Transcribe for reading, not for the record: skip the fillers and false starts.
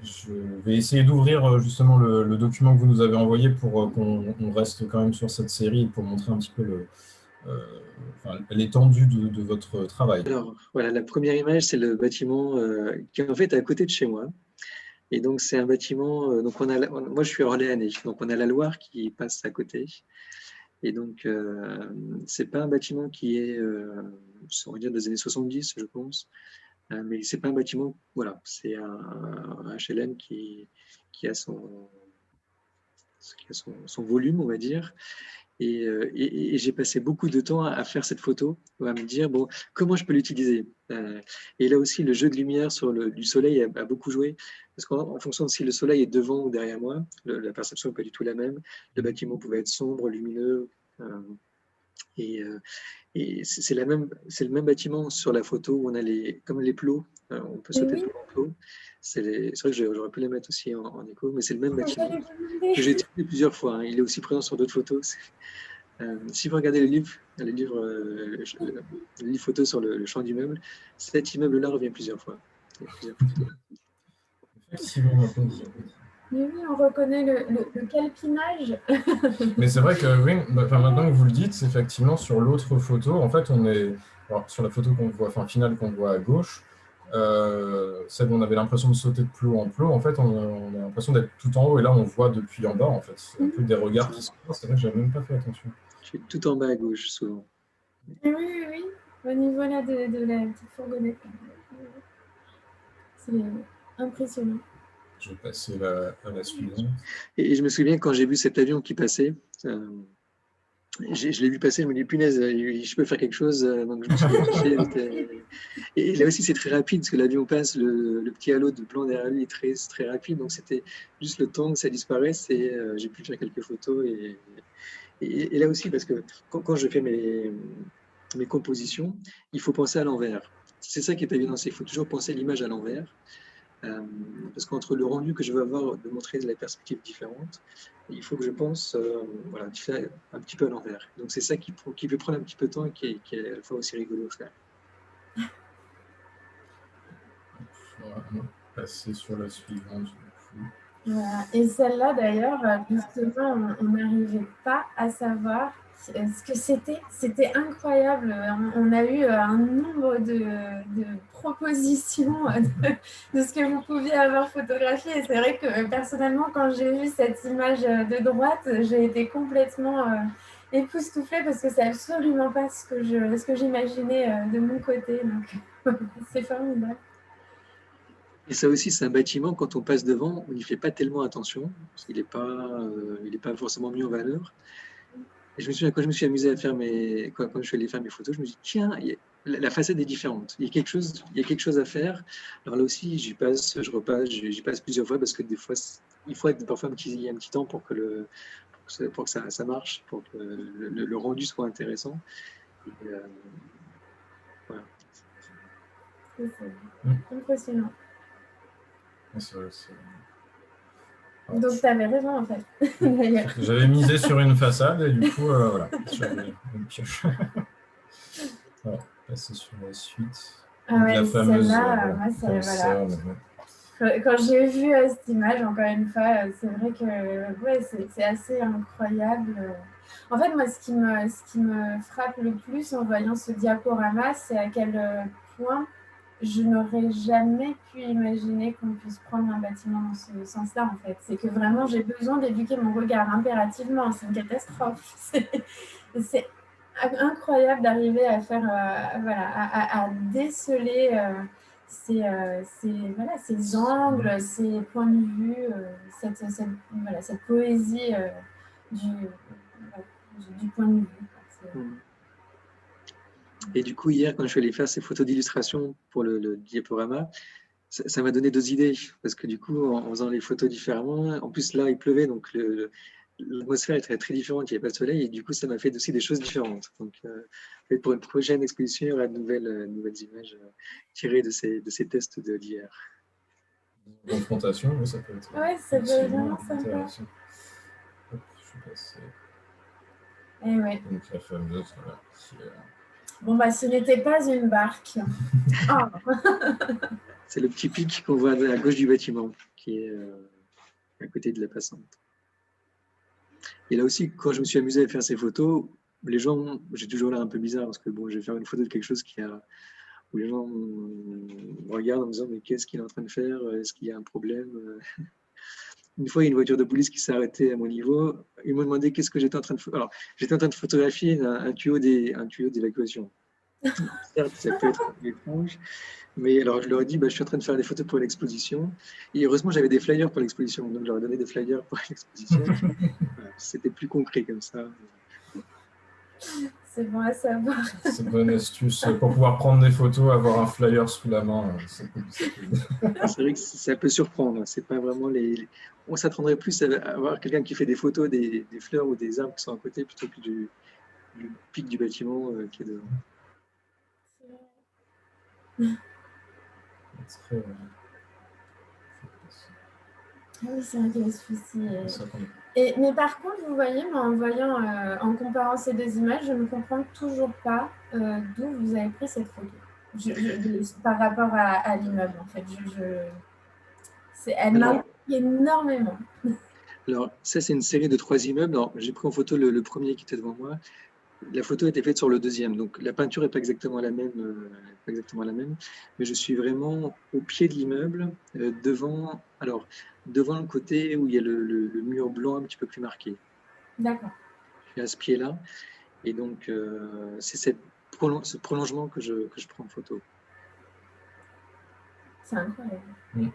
Je vais essayer d'ouvrir justement le document que vous nous avez envoyé pour qu'on reste quand même sur cette série et pour montrer un petit peu enfin, l'étendue de votre travail. Alors, voilà, la première image, c'est le bâtiment qui est en fait à côté de chez moi. Et donc, c'est un bâtiment. Donc moi, je suis orléanais, donc on a la Loire qui passe à côté. Et donc, c'est pas un bâtiment qui est, on va dire, des années 70, je pense. Mais c'est pas un bâtiment. Voilà, c'est un HLM qui a son volume, on va dire. Et j'ai passé beaucoup de temps à faire cette photo, à me dire, bon, comment je peux l'utiliser. Et là aussi, le jeu de lumière du soleil a beaucoup joué, parce qu'en fonction de si le soleil est devant ou derrière moi, la perception n'est pas du tout la même. Le bâtiment pouvait être sombre, lumineux, et, c'est le même bâtiment sur la photo où on a comme les plots, on peut sauter Oui. pour les plots. C'est vrai que j'aurais pu les mettre aussi en écho, mais c'est le même bâtiment J'avais que j'ai utilisé plusieurs fois. Hein. Il est aussi présent sur d'autres photos. Si vous regardez le livre photo sur le champ d'immeuble, cet immeuble-là revient plusieurs fois. Il y a plusieurs photos. Effectivement, maintenant, Mais oui, on reconnaît le calpinage. mais c'est vrai que oui, maintenant que vous le dites, effectivement, sur l'autre photo, en fait, alors, sur la photo qu'on voit, enfin finale qu'on voit à gauche, celle où on avait l'impression de sauter de plot en plot, en fait, on a l'impression d'être tout en haut, et là, on voit depuis en bas, en fait. C'est un peu des regards qui se passent, c'est vrai que j'avais même pas fait attention. Je suis tout en bas à gauche, souvent. Oui, au niveau là de la petite fourgonnette. C'est impressionnant. Je vais passer à la suivante. Et je me souviens quand j'ai vu cet avion qui passait, je l'ai vu passer, je me dis punaise, je peux faire quelque chose. Donc je me suis dépêché. Et là aussi, c'est très rapide parce que l'avion passe, le petit halo de plan derrière lui est très, très rapide. Donc c'était juste le temps que ça disparaisse et j'ai pu faire quelques photos. Et là aussi, parce que quand je fais mes compositions, il faut penser à l'envers. C'est ça qui est évident, il faut toujours penser l'image à l'envers. Parce qu'entre le rendu que je veux avoir de montrer les perspectives différentes, il faut que je pense voilà, un petit peu à l'envers. Donc c'est ça qui peut prendre un petit peu de temps et qui est à la fois aussi rigolo à faire. On va passer sur la suivante. Voilà. Et celle-là, d'ailleurs, justement, on n'arrivait pas à savoir ce que c'était. C'était incroyable. On a eu un nombre de propositions de ce que vous pouviez avoir photographié. Et c'est vrai que personnellement, quand j'ai vu cette image de droite, j'ai été complètement époustouflée parce que c'est absolument pas ce que j'imaginais de mon côté. Donc, c'est formidable. Et ça aussi, c'est un bâtiment, quand on passe devant, on n'y fait pas tellement attention, parce qu'il n'est pas forcément mis en valeur. Et je me souviens, quand je me suis amusé à faire quand je suis allé faire mes photos, je me dis, tiens, la façade est différente. Il y a quelque chose à faire. Alors là aussi, j'y passe, je repasse, j'y passe plusieurs fois, parce que des fois, il faut parfois un petit temps pour que ça marche, pour que le rendu soit intéressant. Et, voilà. C'est impressionnant. C'est Donc, tu avais raison, en fait. J'avais misé sur une façade et du coup, voilà, j'avais une pioche. Voilà, passer sur la suite. Ah ouais, la fameuse voilà. Quand j'ai vu cette image, encore une fois, c'est vrai que ouais, c'est assez incroyable. En fait, moi, ce qui me frappe le plus en voyant ce diaporama, c'est à quel point je n'aurais jamais pu imaginer qu'on puisse prendre un bâtiment dans ce sens-là, en fait. C'est que vraiment, j'ai besoin d'éduquer mon regard impérativement. C'est une catastrophe. C'est incroyable d'arriver à faire, à déceler ces angles, ces points de vue, cette poésie du point de vue. Et du coup, hier, quand je suis allé faire ces photos d'illustration pour le diaporama, ça m'a donné deux idées. Parce que du coup, en faisant les photos différemment, en plus là, il pleuvait, donc l'atmosphère était très différente, il n'y avait pas de soleil, et du coup, ça m'a fait aussi des choses différentes. Donc, pour une prochaine exposition, il y aura de nouvelles images tirées de ces tests d'hier. Confrontation, oui, ça peut être. Ouais, ça peut être vraiment sympa. Hop, je suis passé. Et ouais. Donc la fameuse, voilà. Bon, bah, ce n'était pas une barque. Oh. C'est le petit pic qu'on voit à gauche du bâtiment, qui est à côté de la passante. Et là aussi, quand je me suis amusé à faire ces photos, les gens, j'ai toujours l'air un peu bizarre, parce que bon, je vais faire une photo de quelque chose où les gens me regardent en me disant mais qu'est-ce qu'il est en train de faire? Est-ce qu'il y a un problème? Une fois, il y a une voiture de police qui s'est arrêtée à mon niveau. Ils m'ont demandé qu'est-ce que j'étais en train de faire. Alors, j'étais en train de photographier un tuyau d'évacuation. Certes, ça peut être un peu étrange, mais alors je leur ai dit, je suis en train de faire des photos pour l'exposition. Et heureusement, j'avais des flyers pour l'exposition, donc je leur ai donné des flyers pour l'exposition. Voilà, c'était plus concret comme ça. C'est bon à savoir. C'est une bonne astuce pour pouvoir prendre des photos, avoir un flyer sous la main. C'est vrai que ça peut surprendre. C'est pas vraiment on s'attendrait plus à avoir quelqu'un qui fait des photos des fleurs ou des arbres qui sont à côté plutôt que du pic du bâtiment qui est devant. Ah oui, c'est vrai qu'il y a ce souci. Mais par contre, vous voyez, moi, en comparant ces deux images, je ne comprends toujours pas d'où vous avez pris cette photo. Par rapport à l'immeuble, en fait. Elle m'a énormément. Alors, ça, c'est une série de 3 immeubles. J'ai pris en photo le premier qui était devant moi. La photo a été faite sur le deuxième, donc la peinture n'est pas exactement la même, mais je suis vraiment au pied de l'immeuble, devant le côté où il y a le mur blanc un petit peu plus marqué. D'accord. Je suis à ce pied-là, et donc c'est ce prolongement que je prends en photo. C'est incroyable. Oui.